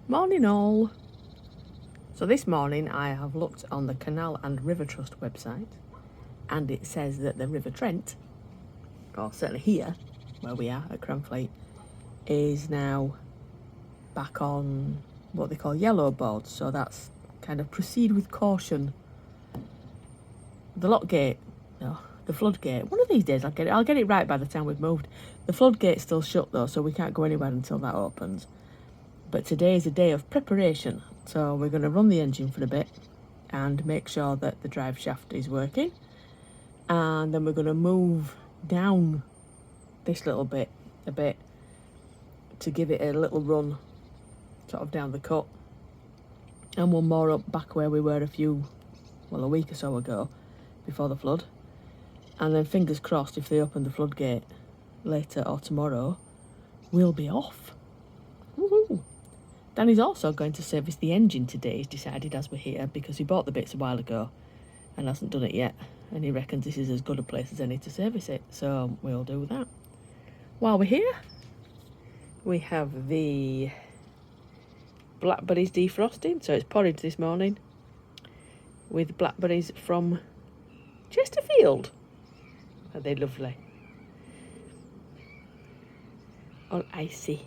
Morning all. So this morning I have looked on the Canal and River Trust website, and it says that the River Trent, or certainly here where we are at Cranfleet, is now back on what they call yellow boards. So that's kind of proceed with caution. The the floodgate. One of these days I'll get it right by the time we've moved. The floodgate's still shut though, so we can't go anywhere until that opens. But today is a day of preparation, so we're going to run the engine for a bit and make sure that the drive shaft is working, and then we're going to move down this little bit a bit to give it a little run sort of down the cut, and one more up back where we were a week or so ago before the flood. And then fingers crossed, if they open the floodgate later or tomorrow, we'll be off. Woohoo! Danny's also going to service the engine today, he's decided, as we're here, because he bought the bits a while ago and hasn't done it yet, and he reckons this is as good a place as any to service it, so we'll do that. While we're here, we have the blackberries defrosting, so it's porridge this morning with blackberries from Chesterfield. Are they lovely? All icy.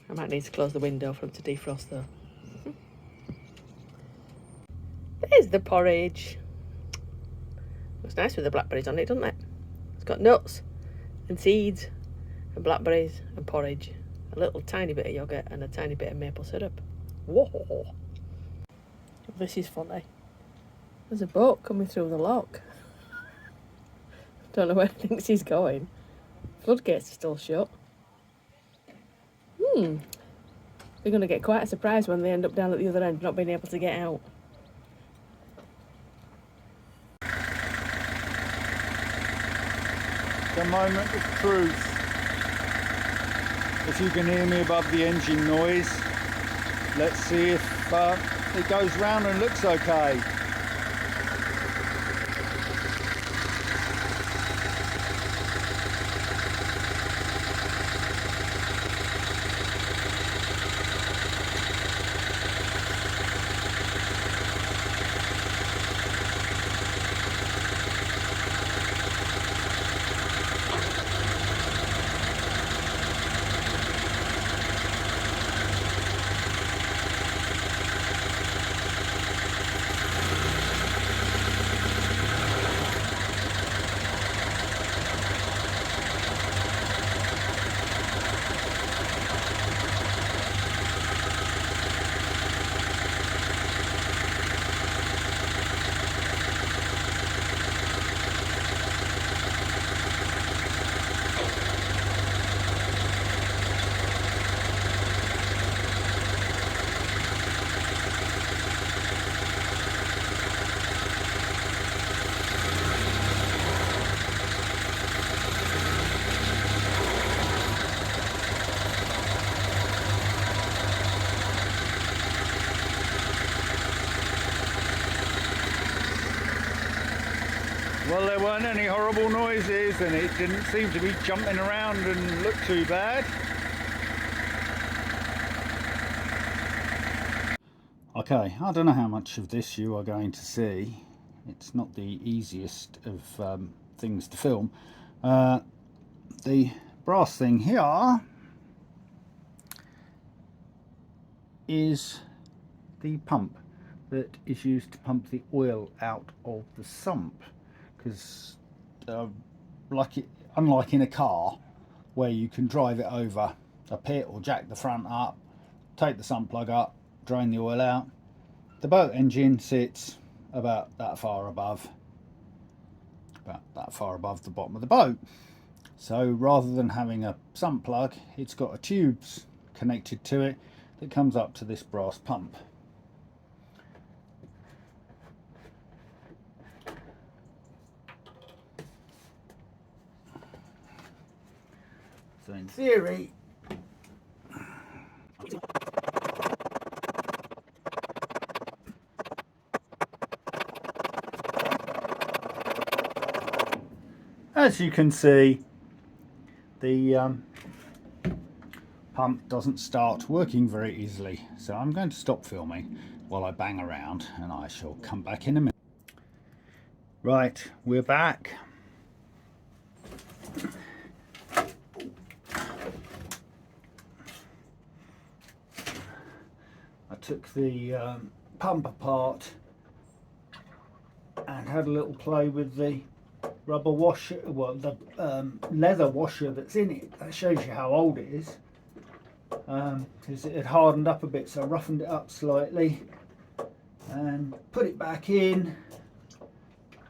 I might need to close the window for them to defrost though. There's the porridge. Looks nice with the blackberries on it, doesn't it? It's got nuts and seeds and blackberries and porridge. A little tiny bit of yoghurt and a tiny bit of maple syrup. Whoa! This is funny. There's a boat coming through the lock. Don't know where it thinks he's going. Floodgates are still shut. They're going to get quite a surprise when they end up down at the other end, not being able to get out. The moment of truth. If you can hear me above the engine noise, let's see if it goes round and looks okay. Well, there weren't any horrible noises and it didn't seem to be jumping around and look too bad. Okay, I don't know how much of this you are going to see. It's not the easiest of things to film. The brass thing here is the pump that is used to pump the oil out of the sump. Because unlike in a car where you can drive it over a pit or jack the front up, take the sump plug up, drain the oil out, the boat engine sits about that far above the bottom of the boat. So rather than having a sump plug, it's got a tubes connected to it that comes up to this brass pump. So in theory, as you can see, the pump doesn't start working very easily. So I'm going to stop filming while I bang around, and I shall come back in a minute. Right, we're back. I took the pump apart and had a little play with the rubber washer, well, the leather washer that's in it. That shows you how old it is, because it had hardened up a bit, so I roughened it up slightly and put it back in,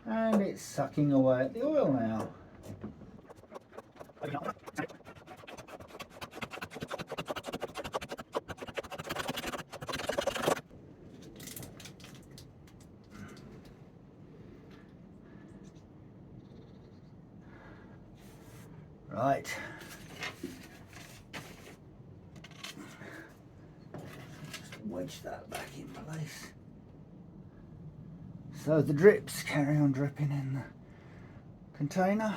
and it's sucking away at the oil now. Right. Just wedge that back in place. So the drips carry on dripping in the container.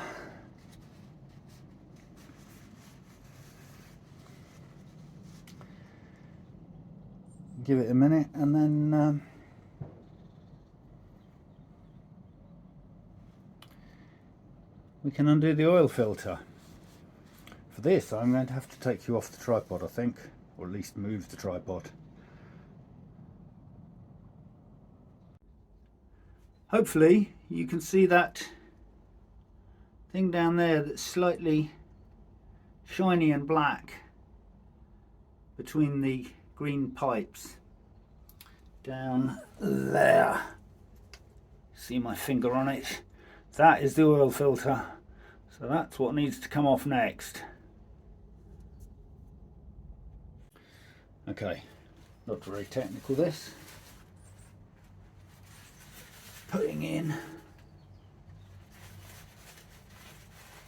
Give it a minute and then we can undo the oil filter. For this, I'm going to have to take you off the tripod, I think, or at least move the tripod. Hopefully you can see that thing down there that's slightly shiny and black between the green pipes. Down there. See my finger on it? That is the oil filter. So that's what needs to come off next. Okay, not very technical this. Putting in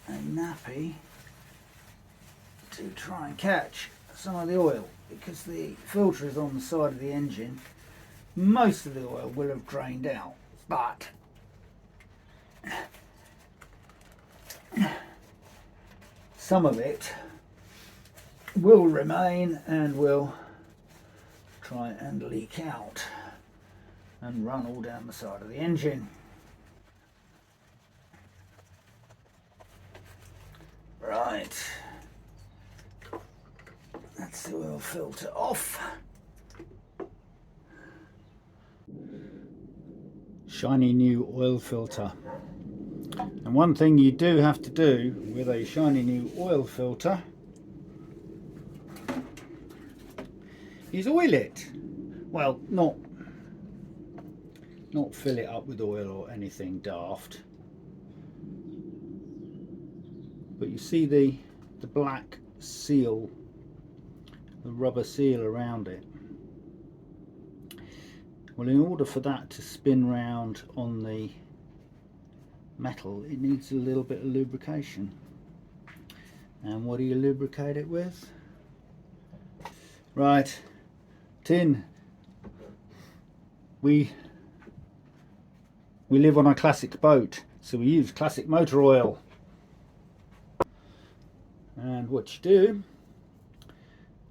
a nappy to try and catch some of the oil, because the filter is on the side of the engine. Most of the oil will have drained out, but some of it will remain and will try and leak out and run all down the side of the engine. Right, that's the oil filter off. Shiny new oil filter. And one thing you do have to do with a shiny new oil filter is oil it. Well, not fill it up with oil or anything daft. But you see the black seal, the rubber seal around it. Well, in order for that to spin round on the metal, it needs a little bit of lubrication. And what do you lubricate it with? Right, tin. We live on a classic boat, so we use classic motor oil. And what you do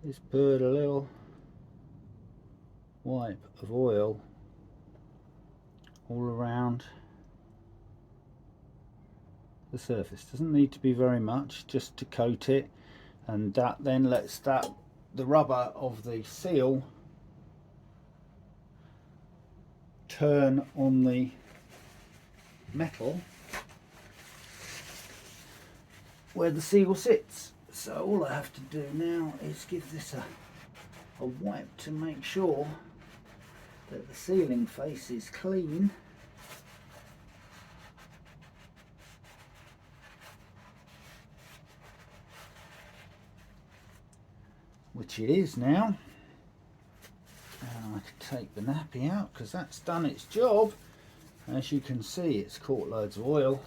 is put a little wipe of oil all around the surface. Doesn't need to be very much, just to coat it, and that then lets the rubber of the seal turn on the metal where the seal sits. So all I have to do now is give this a wipe to make sure that the sealing face is clean. Which it is now. And I can take the nappy out because that's done its job. As you can see, it's caught loads of oil.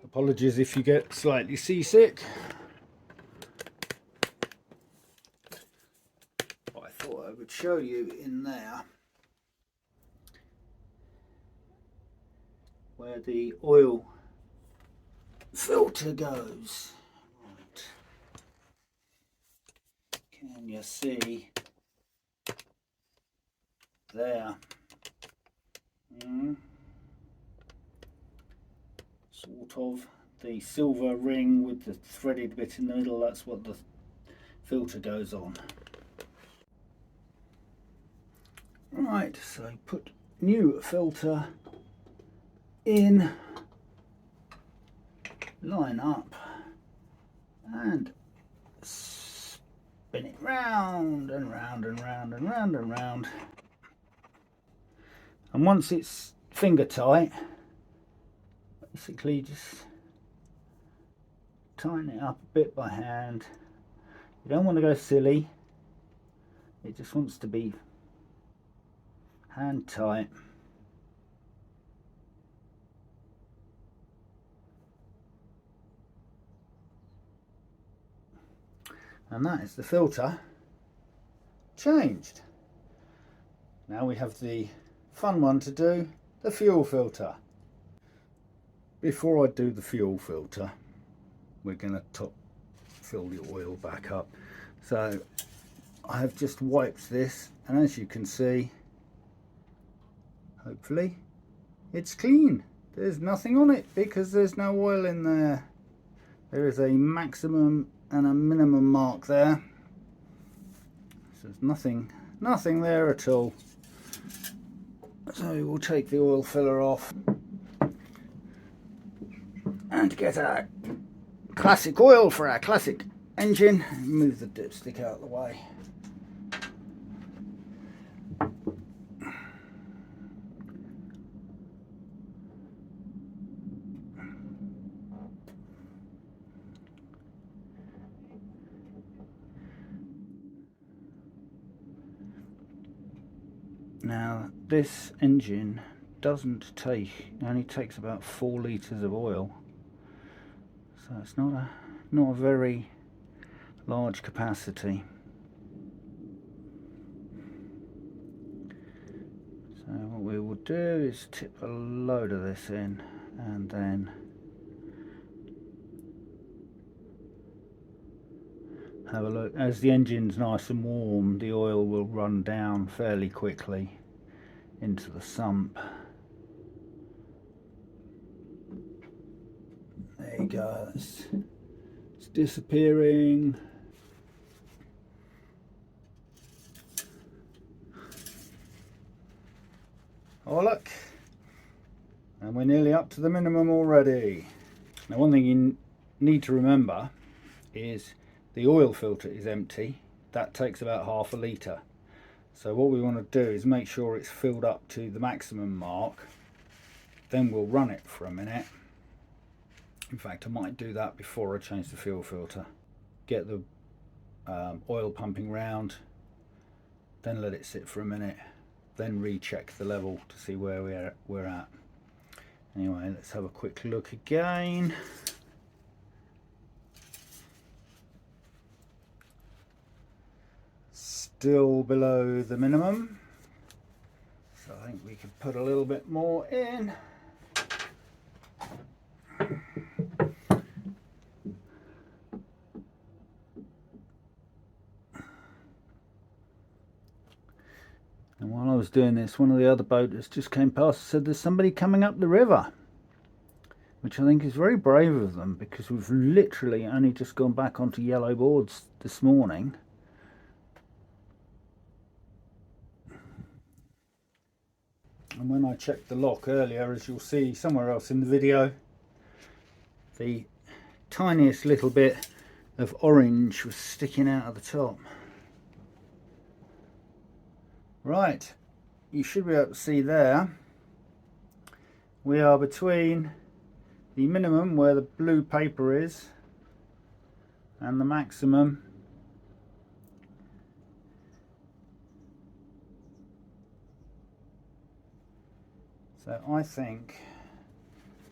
Apologies if you get slightly seasick. I thought I would show you in there where where the oil filter goes. Right. Can you see there? Sort of the silver ring with the threaded bit in the middle, that's what the filter goes on. Right, so put new filter in, line up and spin it round and round and round and round and round. And once it's finger tight, basically just tighten it up a bit by hand. You don't want to go silly, it just wants to be hand tight. And that is the filter changed. Now we have the fun one to do, the fuel filter. Before I do the fuel filter, we're going to top fill the oil back up. So I have just wiped this, and as you can see, hopefully it's clean. There's nothing on it because there's no oil in there. There is a maximum and a minimum mark there. So there's nothing there at all. So we'll take the oil filler off and get our classic oil for our classic engine. Move the dipstick out of the way. Now this engine only takes about 4 litres of oil, so it's not a very large capacity. So what we will do is tip a load of this in, and then have a look. As the engine's nice and warm, the oil will run down fairly quickly into the sump. There you go, it's disappearing. Oh look, and we're nearly up to the minimum already. Now one thing you need to remember is the oil filter is empty. That takes about half a litre. So what we want to do is make sure it's filled up to the maximum mark. Then we'll run it for a minute. In fact, I might do that before I change the fuel filter. Get the oil pumping round, then let it sit for a minute, then recheck the level to see where we're at. Anyway, let's have a quick look again. Still below the minimum, so I think we could put a little bit more in. And while I was doing this, one of the other boaters just came past and said there's somebody coming up the river, which I think is very brave of them, because we've literally only just gone back onto yellow boards this morning. And when I checked the lock earlier, as you'll see somewhere else in the video, the tiniest little bit of orange was sticking out of the top. Right, you should be able to see there, we are between the minimum where the blue paper is and the maximum. So I think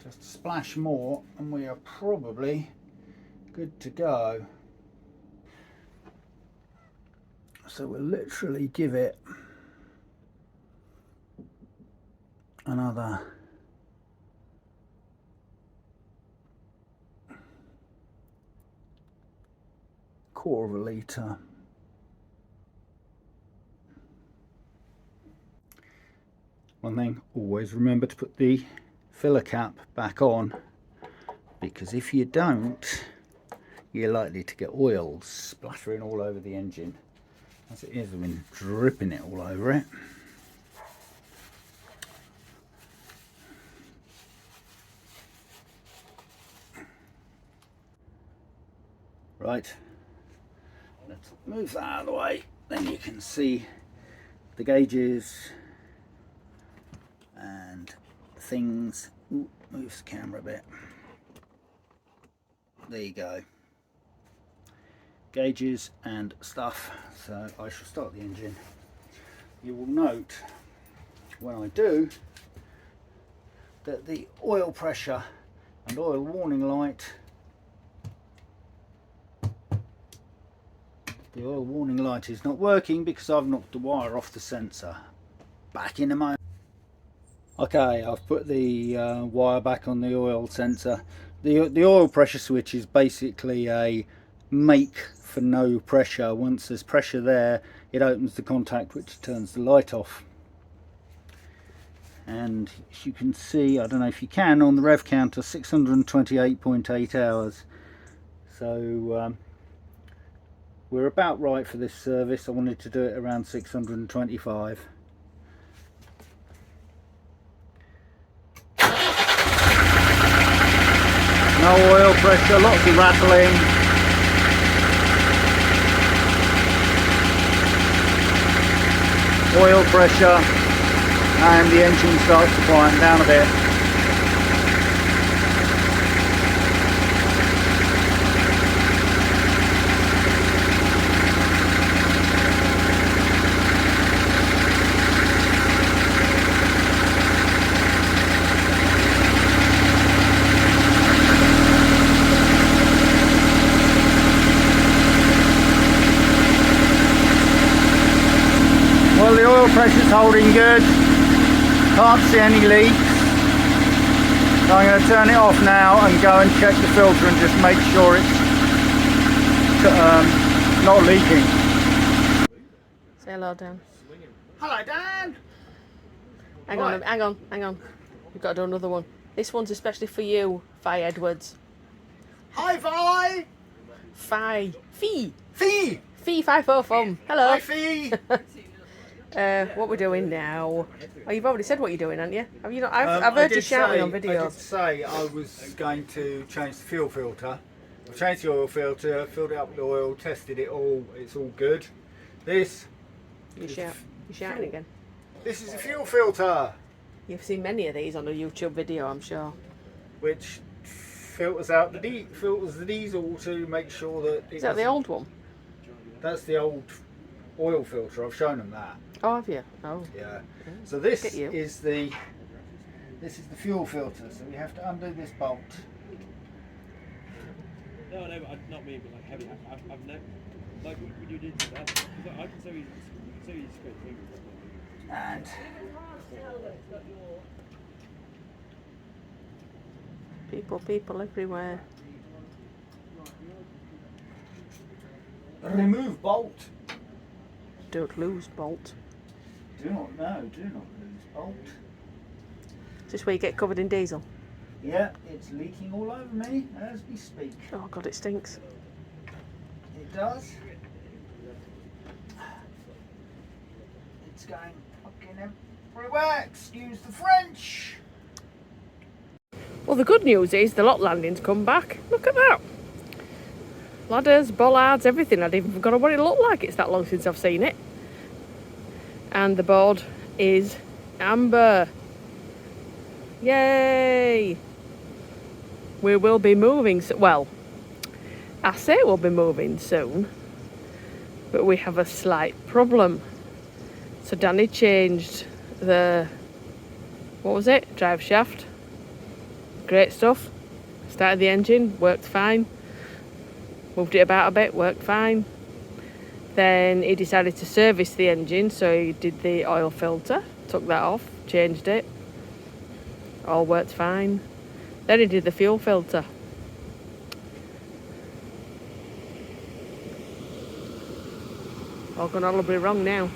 just a splash more and we are probably good to go. So we'll literally give it another 1/4 litre. One thing, always remember to put the filler cap back on, because if you don't, you're likely to get oil splattering all over the engine. As it is, I've been dripping it all over it. Right, let's move that out of the way, then you can see the gauges and things. Ooh, moves the camera a bit. There you go. Gauges and stuff. So I shall start the engine. You will note when I do that the oil pressure and oil warning light, the oil warning light is not working because I've knocked the wire off the sensor. Back in a moment. Okay, I've put the wire back on the oil sensor. The oil pressure switch is basically a make for no pressure. Once there's pressure there, it opens the contact which turns the light off. And as you can see, I don't know if you can, on the rev counter, 628.8 hours. So we're about right for this service. I wanted to do it around 625. No oil pressure, lots of rattling. Oil pressure, and the engine starts to quieten down a bit. Well, the oil pressure's holding good, can't see any leaks, so I'm going to turn it off now and go and check the filter and just make sure it's not leaking. Say hello, Dan. Hello, Dan! Hang on. We've got to do another one. This one's especially for you, Fi Edwards. Hi, Vi! Fee, Fi Fo Fum. Hello. Hi, Fee! What we're doing now? Oh, you've already said what you're doing, haven't you? Have you not? I've heard you shouting on I did videos. say I was going to change the fuel filter. I've changed the oil filter, filled it up with oil, tested it all, it's all good. This You're shouting again. This is a fuel filter, You've seen many of these on a YouTube video, I'm sure. which filters out the diesel to make sure that Is that the old one? That's the old oil filter. I've shown them that. Oh, have you? Oh. Yeah. So this Look at you. is the fuel filter. So we have to undo this bolt. No, but not me, but like heavy. I've never, like when you did that, because I can so easy straight fingers. And People everywhere. remove bolt. Don't lose bolt. Do not lose bolt. Is this where you get covered in diesel? Yeah, it's leaking all over me as we speak. Oh God, it stinks. It does. It's going fucking everywhere. Excuse the French. Well, the good news is the lock landing's come back. Look at that. Ladders, bollards, everything. I'd even forgotten what it looked like. It's that long since I've seen it. And the board is amber. Yay! We will be moving. Well, I say we'll be moving soon, but we have a slight problem. So Danny changed the, what was it? Drive shaft. Great stuff. Started the engine, worked fine. Moved it about a bit, worked fine. Then he decided to service the engine, so he did the oil filter, took that off, changed it. All worked fine. Then he did the fuel filter. All gone horribly wrong now.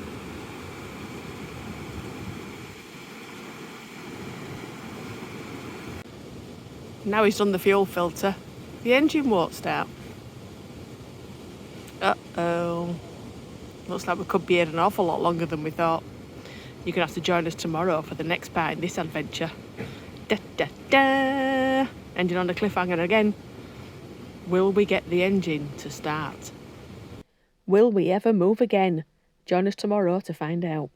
Now he's done the fuel filter, the engine won't start. Uh-oh. Looks like we could be here an awful lot longer than we thought. You're going to have to join us tomorrow for the next part in this adventure. Da da da! Engine on the cliffhanger again. Will we get the engine to start? Will we ever move again? Join us tomorrow to find out.